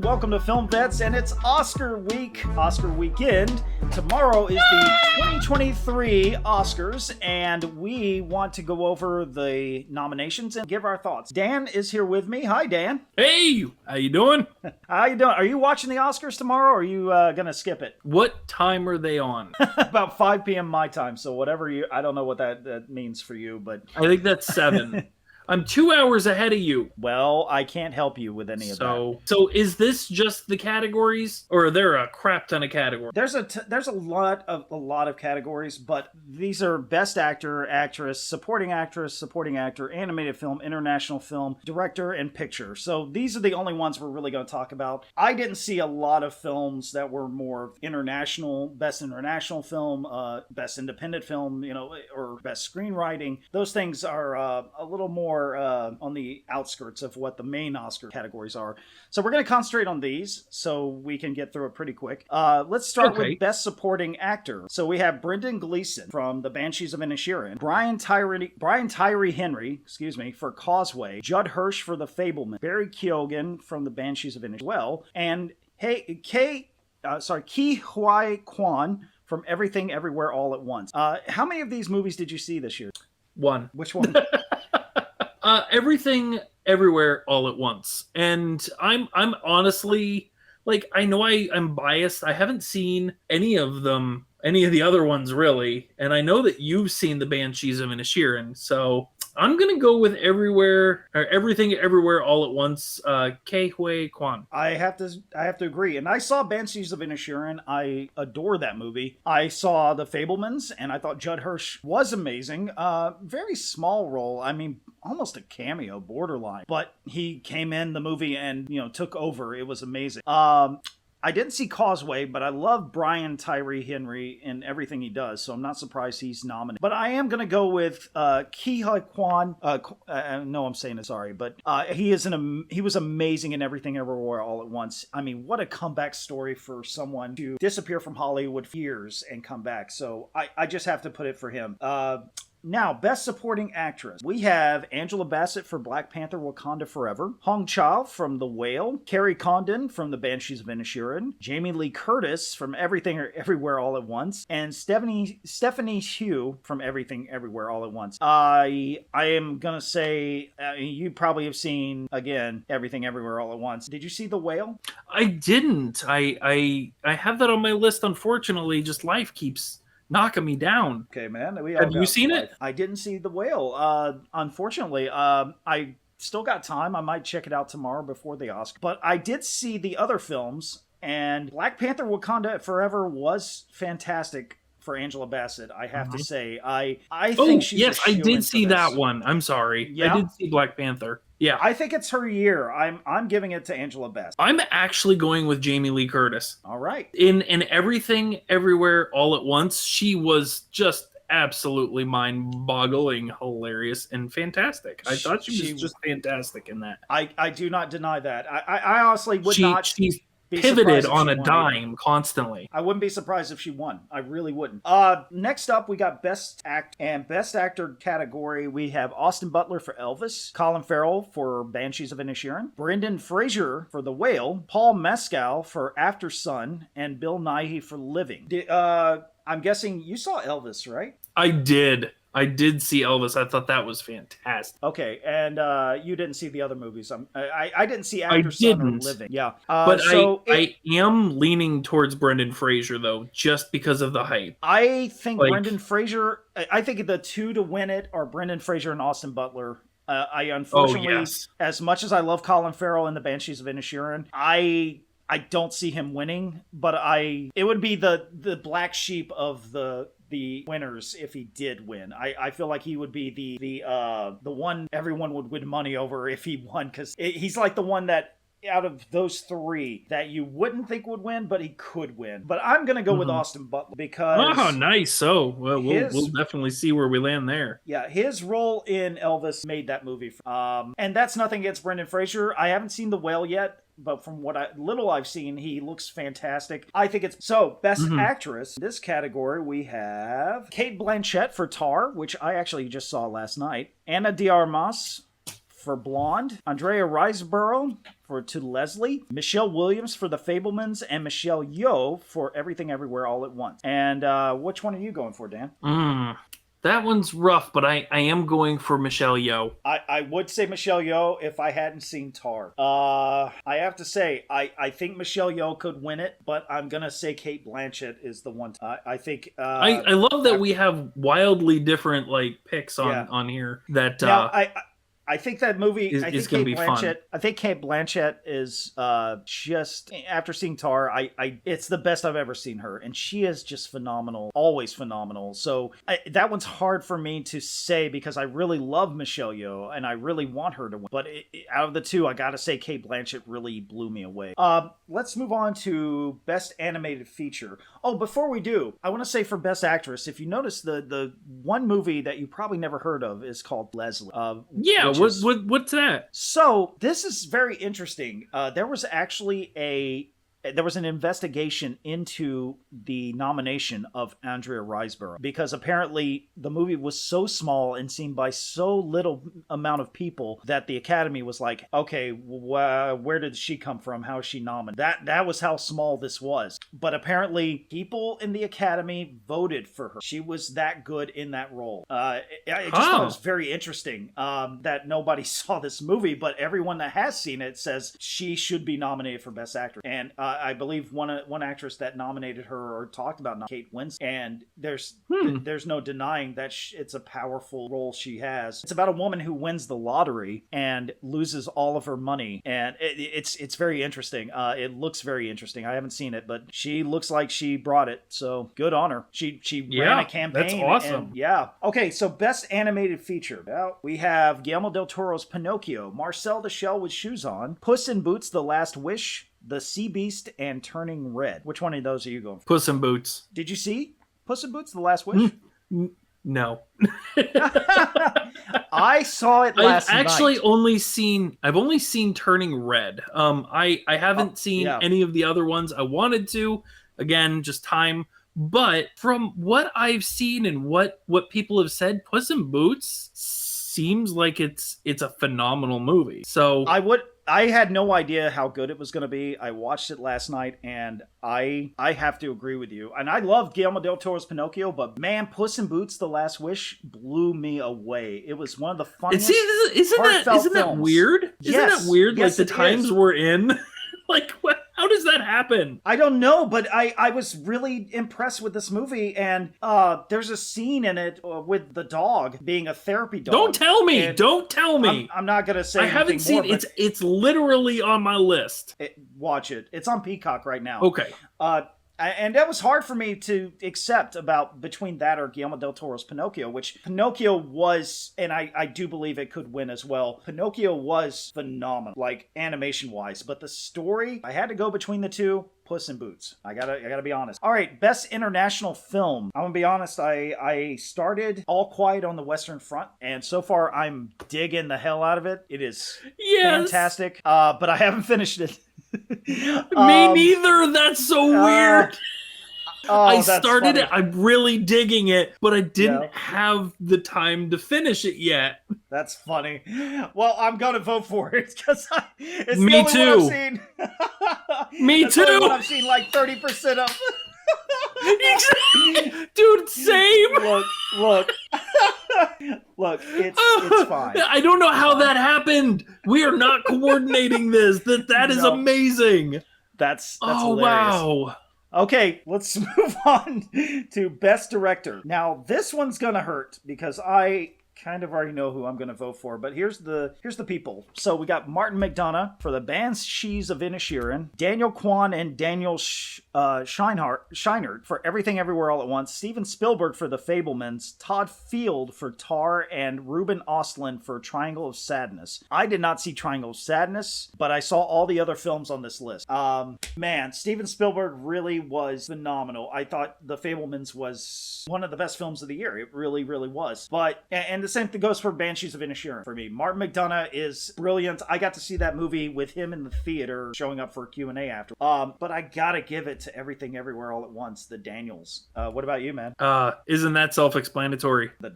welcome to Film Vets, and it's Oscar week, Oscar weekend. Tomorrow is the 2023 Oscars, and we want to go over the nominations and give our thoughts. Dan is here with me. Hi, Dan. Hey, how you doing? How you doing? Are you watching the Oscars tomorrow, or are you gonna skip it? What time are they on? About 5 p.m. my time, so whatever I don't know what that means for you, but... I think that's 7. I'm 2 hours ahead of you. Well, I can't help you with any of that. So is this just the categories, or are there a crap ton of categories? There's a lot of categories, but these are Best Actor, Actress, Supporting Actor, Animated Film, International Film, Director, and Picture. So these are the only ones we're really going to talk about. I didn't see a lot of films that were more international, Best International Film, Best Independent Film, or Best Screenwriting. Those things are a little more on the outskirts of what the main Oscar categories are. So we're going to concentrate on these so we can get through it pretty quick. Let's start with Best Supporting Actor. So we have Brendan Gleeson from The Banshees of Inisherin, Brian Tyree Henry, for Causeway, Judd Hirsch for The Fabelman, Barry Keoghan from The Banshees of Inisherin, and Ke Huy Quan from Everything Everywhere All at Once. How many of these movies did you see this year? One. Which one? Everything Everywhere All at Once. And I'm honestly, I know I'm biased. I haven't seen any of the other ones really. And I know that you've seen The Banshees of Inisherin. So I'm going to go with Everything Everywhere All at Once, Ke Huy Quan. I have to agree. And I saw Banshees of Inisherin. I adore that movie. I saw The Fabelmans, and I thought Judd Hirsch was amazing. Very small role. I mean, almost a cameo, borderline. But he came in the movie and, took over. It was amazing. I didn't see Causeway, but I love Brian Tyree Henry in everything he does, so I'm not surprised he's nominated. But I am going to go with Ke Huy Quan. No, I'm saying it, sorry, but he was amazing in Everything Everywhere All at Once. I mean, what a comeback story for someone to disappear from Hollywood for years and come back. So I just have to put it for him. Now, Best Supporting Actress. We have Angela Bassett for Black Panther Wakanda Forever, Hong Chau from The Whale, Carrie Condon from The Banshees of Inisherin, Jamie Lee Curtis from Everything Everywhere All at Once, and Stephanie Hsu from Everything Everywhere All at Once. I am going to say, you probably have seen, again, Everything Everywhere All at Once. Did you see The Whale? I didn't. I have that on my list, unfortunately. Just life keeps knocking me down. Okay, man. Have you seen it? I didn't see The Whale. Unfortunately, I still got time. I might check it out tomorrow before the Oscar. But I did see the other films, and Black Panther Wakanda Forever was fantastic for Angela Bassett, I have to say. I think she's yes, I did see that one. I'm sorry. Yeah? I did see Black Panther. Yeah. I think it's her year. I'm giving it to Angela Bassett. I'm actually going with Jamie Lee Curtis. All right. In Everything Everywhere All at Once, she was just absolutely mind-boggling, hilarious, and fantastic. I thought she was just fantastic in that. I do not deny that. I honestly would not. She's pivoted on a dime constantly. I wouldn't be surprised if she won. I really wouldn't. Next up, we got Best Actor category. We have Austin Butler for Elvis, Colin Farrell for Banshees of Inisherin, Brendan Fraser for The Whale, Paul Mescal for After Sun, and Bill Nighy for Living. I'm guessing you saw Elvis, right? I did see Elvis. I thought that was fantastic. Okay, and you didn't see the other movies. I didn't see After Sun or Living. Yeah, but I am leaning towards Brendan Fraser though, just because of the hype. I think Brendan Fraser. I think the two to win it are Brendan Fraser and Austin Butler. I unfortunately, as much as I love Colin Farrell in The Banshees of Inisherin, I don't see him winning. But it would be the black sheep of the winners if he did win. I feel like he would be the one everyone would win money over if he won, because he's like the one that out of those three that you wouldn't think would win, but he could win. But I'm gonna go with Austin Butler because nice. So we'll definitely see where we land there. Yeah, his role in Elvis made that movie. And that's nothing against Brendan Fraser. I haven't seen The Whale yet, but from what little I've seen, he looks fantastic. I think it's... So, Best Actress. In this category, we have Cate Blanchett for Tar, which I actually just saw last night. Ana de Armas for Blonde, Andrea Riseborough for To Leslie, Michelle Williams for The Fablemans, and Michelle Yeoh for Everything Everywhere All at Once. And which one are you going for, Dan? That one's rough, but I am going for Michelle Yeoh. I would say Michelle Yeoh if I hadn't seen Tar. I have to say, I think Michelle Yeoh could win it, but I'm going to say Cate Blanchett is the one. I think... I love that we have wildly different picks on here. That now, I think that movie is going to be fun. I think Cate Blanchett is just, after seeing Tar, it's the best I've ever seen her, and she is just phenomenal, always phenomenal. So that one's hard for me to say because I really love Michelle Yeoh and I really want her to win. But out of the two, I gotta say Cate Blanchett really blew me away. Let's move on to Best Animated Feature. Oh, before we do, I want to say for Best Actress, if you notice the one movie that you probably never heard of is called Leslie. What's that? So this is very interesting. There was actually an investigation into the nomination of Andrea Riseborough because apparently the movie was so small and seen by so little amount of people that the Academy was like, okay, where did she come from? How is she nominated? That was how small this was. But apparently people in the Academy voted for her. She was that good in that role. I just thought it was very interesting that nobody saw this movie, but everyone that has seen it says she should be nominated for Best Actress. And I believe one actress that nominated her or talked about Kate Winslet, and there's no denying that it's a powerful role she has. It's about a woman who wins the lottery and loses all of her money, and it's very interesting. It looks very interesting. I haven't seen it, but she looks like she brought it, so good on her. She ran a campaign. That's awesome. Yeah. Okay, so Best Animated Feature. Well, we have Guillermo del Toro's Pinocchio, Marcel the Shell with Shoes On, Puss in Boots: The Last Wish, The Sea Beast, and Turning Red. Which one of those are you going for? Puss in Boots. Did you see Puss in Boots: The Last Wish? No. I saw it last night. I've only seen Turning Red. I haven't seen any of the other ones. I wanted to. Again, just time. But from what I've seen and what people have said, Puss in Boots seems like it's a phenomenal movie. So I had no idea how good it was going to be. I watched it last night, and I have to agree with you. And I love Guillermo del Toro's Pinocchio, but man, Puss in Boots: The Last Wish blew me away. It was one of the funniest. Isn't that weird? Isn't that weird? Yes, the times we're in. How does that happen? I don't know, but I was really impressed with this movie, and there's a scene in it with the dog being a therapy dog. Don't tell me! Don't tell me! I'm not gonna say. I haven't seen it. It's literally on my list. Watch it. It's on Peacock right now. Okay. And that was hard for me to accept between that or Guillermo del Toro's Pinocchio, which Pinocchio was, and I do believe it could win as well. Pinocchio was phenomenal, animation-wise, but the story, I had to go between the two. Puss in Boots. I gotta be honest. All right, Best International Film. I'm gonna be honest, I started All Quiet on the Western Front, and so far I'm digging the hell out of it. It is fantastic, but I haven't finished it. Me neither. That's so weird. I started it. I'm really digging it, but I didn't have the time to finish it yet. That's funny. Well, I'm gonna vote for it because it's Me the too. only one I've seen. Me That's too. The only one I've seen 30% of. Dude, same. Look. Look, it's fine. I don't know how that happened. We are not coordinating this. That is amazing. That's hilarious. Wow. Okay, let's move on to Best Director. Now, this one's gonna hurt because I kind of already know who I'm going to vote for, but here's the people. So we got Martin McDonagh for The Banshees of Inisherin, Daniel Kwan and Daniel Scheinert for Everything Everywhere All at Once, Steven Spielberg for The Fablemans, Todd Field for Tar, and Ruben Östlund for Triangle of Sadness. I did not see Triangle of Sadness, but I saw all the other films on this list. Man, Steven Spielberg really was phenomenal. I thought The Fablemans was one of the best films of the year. It really, really was. And the same thing goes for Banshees of Inisherin for me. Martin McDonagh is brilliant. I got to see that movie with him in the theater, showing up for a Q&A after. But I gotta give it to Everything Everywhere All at Once, the Daniels. What about you, man? Isn't that self-explanatory? The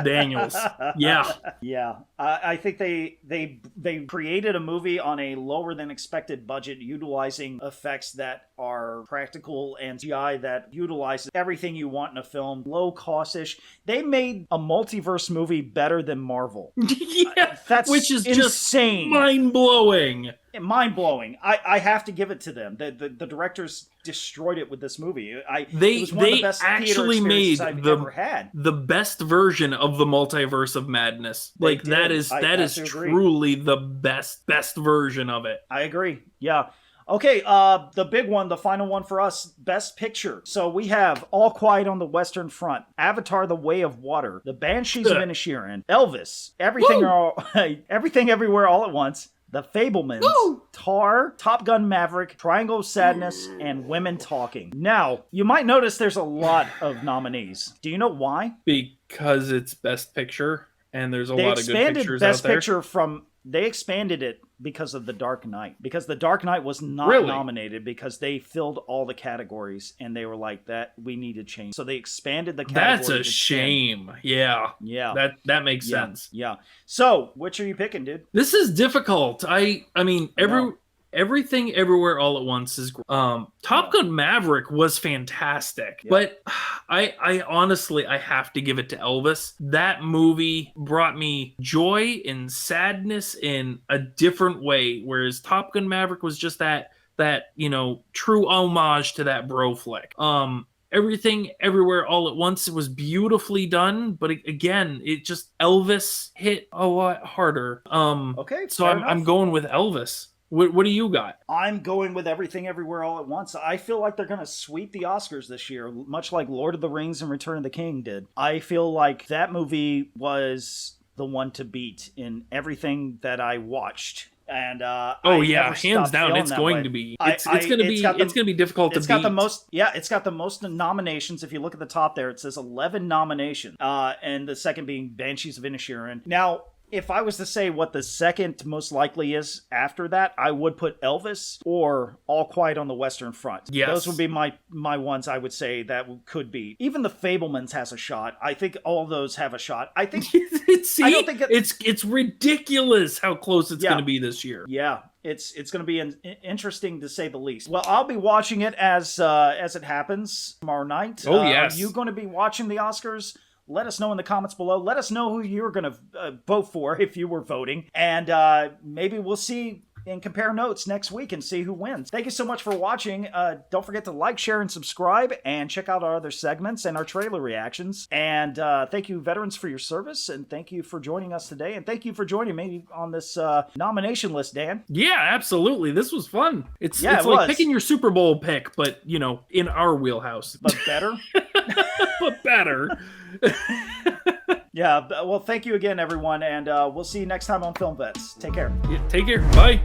Daniels. Yeah. Yeah. I think they created a movie on a lower than expected budget, utilizing effects that are practical and CGI that utilizes everything you want in a film, low cost-ish. They made a multiverse movie better than Marvel. Yeah, that's which is insane. Just mind-blowing. Mind-blowing. I have to give it to them. The directors destroyed it with this movie. It was one of the best actually made I've ever had. The best version of the multiverse of madness. Like that is truly the best version of it. I agree. Yeah. Okay, the big one, the final one for us, Best Picture. So we have All Quiet on the Western Front, Avatar: The Way of Water, The Banshees of Inisherin, Elvis, Everything Everywhere All at Once, The Fabelmans, Tar, Top Gun Maverick, Triangle of Sadness, and Women Talking. Now, you might notice there's a lot of nominees. Do you know why? Because it's Best Picture, and there's a lot of good pictures out there. They expanded it because of The Dark Knight. Because The Dark Knight was not nominated because they filled all the categories and they were like, that we need to change. So they expanded the categories. That's a shame. 10. Yeah. Yeah. That makes sense. Yeah. So, which are you picking, dude? This is difficult. I mean, Everything Everywhere All at Once is Top Gun Maverick was fantastic, but I honestly have to give it to Elvis. That movie brought me joy and sadness in a different way, whereas Top Gun Maverick was just that true homage to that bro flick. Everything Everywhere All at Once, it was beautifully done, but again, it just Elvis hit a lot harder. Okay, so I'm going with Elvis. What do you got? I'm going with Everything Everywhere All at Once. I feel like they're going to sweep the Oscars this year, much like Lord of the Rings and Return of the King did. I feel like that movie was the one to beat in everything that I watched. And hands down, it's going to be. It's going to be difficult to beat. It's got the most nominations. If you look at the top there, it says 11 nominations. And the second being Banshees of Inisherin. Now, if I was to say what the second most likely is after that, I would put Elvis or All Quiet on the Western Front. Yes. Those would be my ones I would say that could be. Even The Fabelmans has a shot. I think all of those have a shot. I think it's ridiculous how close it's going to be this year. Yeah. It's going to be interesting to say the least. Well, I'll be watching it as it happens tomorrow night. Oh, yes. Are you going to be watching the Oscars? Let us know in the comments below. Let us know who you're going to vote for if you were voting. And maybe we'll see and compare notes next week and see who wins. Thank you so much for watching. Don't forget to like, share, and subscribe. And check out our other segments and our trailer reactions. And thank you, veterans, for your service. And thank you for joining us today. And thank you for joining me on this nomination list, Dan. Yeah, absolutely. This was fun. It's like picking your Super Bowl pick, but, in our wheelhouse. But better? But better. Yeah, well, thank you again, everyone, and we'll see you next time on Film Vets. Take care. Yeah, take care. Bye.